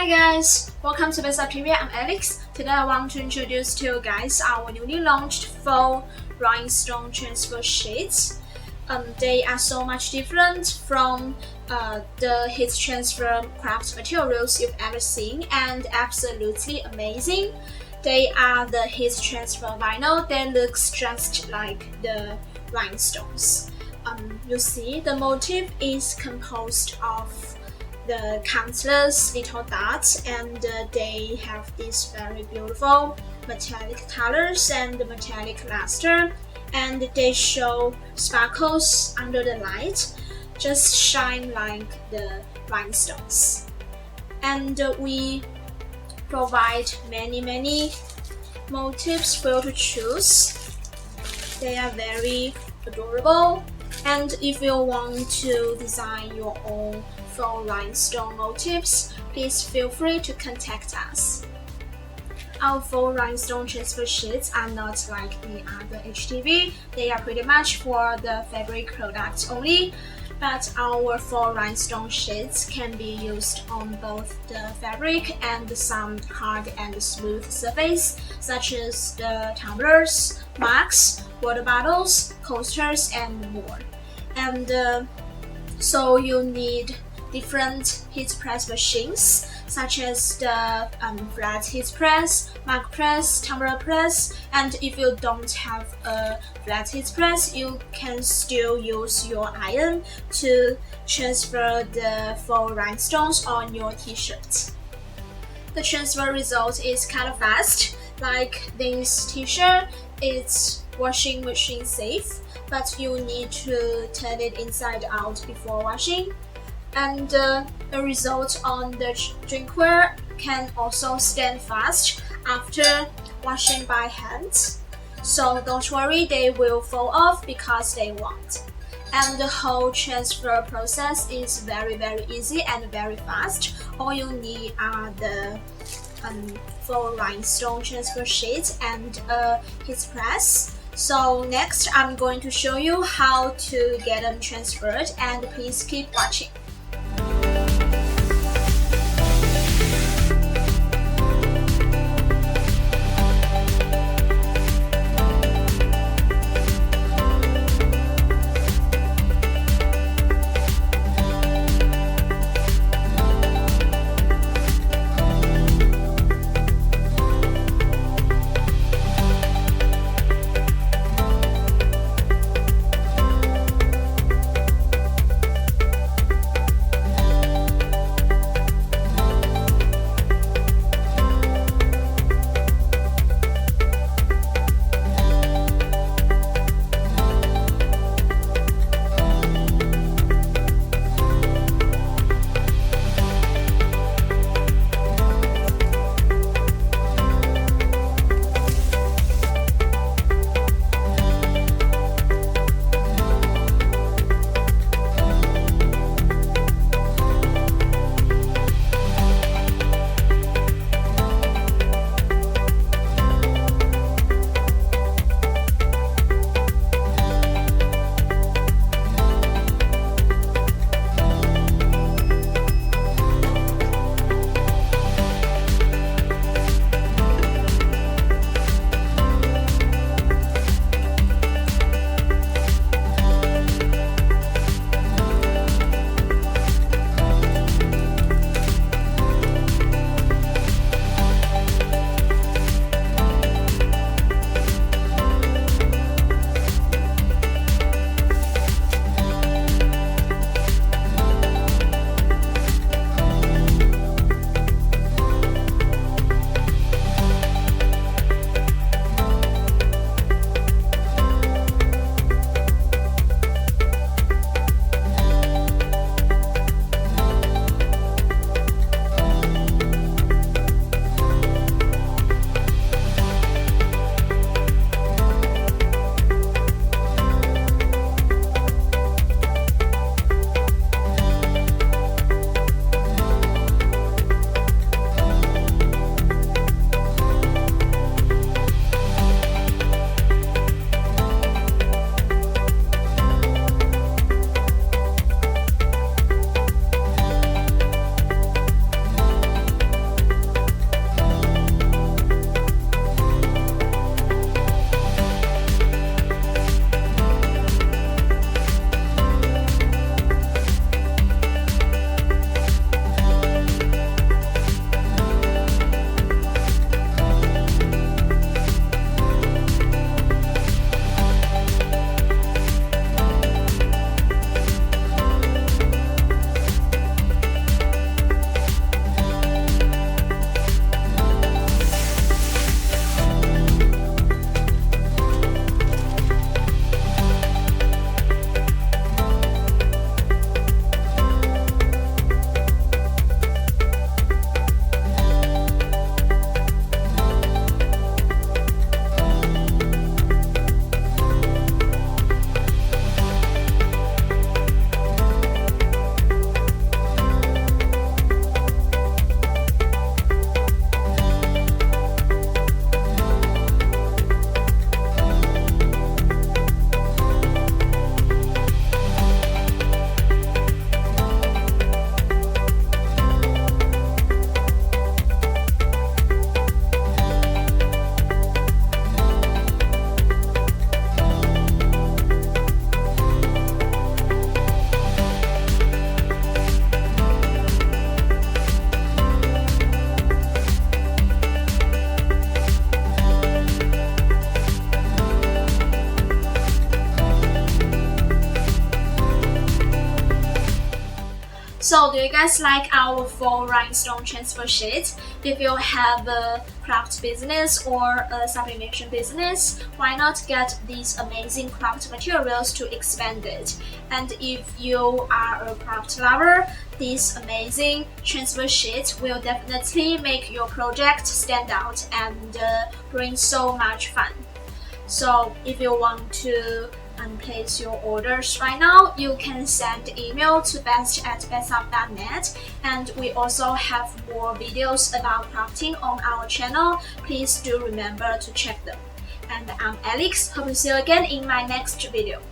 Hi guys, welcome to bestsublimation.tv. I'm Alex. Today I want to introduce to you guys our newly launched Faux Rhinestone transfer sheets. They are so much different from the heat transfer craft materials you've ever seen and absolutely amazing. They are the heat transfer vinyl that looks just like the rhinestones. You see, the motif is composed of the countless little dots, and they have these very beautiful metallic colors and metallic luster, and they show sparkles under the light, just shine like the rhinestones. And we provide many motifs for you to choose. They are very adorable, and if you want to design your own faux rhinestone motifs, please feel free to contact us. Our faux rhinestone transfer sheets are not like any other HTV. They are pretty much for the fabric products only, but our faux rhinestone sheets can be used on both the fabric and some hard and smooth surface, such as the tumblers, mugs, water bottles, coasters, and more. And so you need different heat press machines, such as the flat heat press, mug press, tumbler press, and if you don't have a flat heat press, you can still use your iron to transfer the faux rhinestones on your t-shirt. The transfer result is kind of fast. Like this t-shirt, it's washing machine safe, but you need to turn it inside out before washing. And the result on the drinkware can also stand fast after washing by hand. So don't worry, they will fall off because they won't. And the whole transfer process is very easy and very fast. All you need are the faux rhinestone transfer sheet and a heat press. So next I'm going to show you how to get them transferred, and please keep watching. So do you guys like our faux rhinestone transfer sheet? If you have a craft business or a sublimation business, why not get these amazing craft materials to expand it? And if you are a craft lover, this amazing transfer sheet will definitely make your project stand out and bring so much fun. So if you want to place your orders right now, you can send email to best@bestsub.net, and we also have more videos about crafting on our channel. Please do remember to check them. And I'm Alex. Hope to see you again in my next video.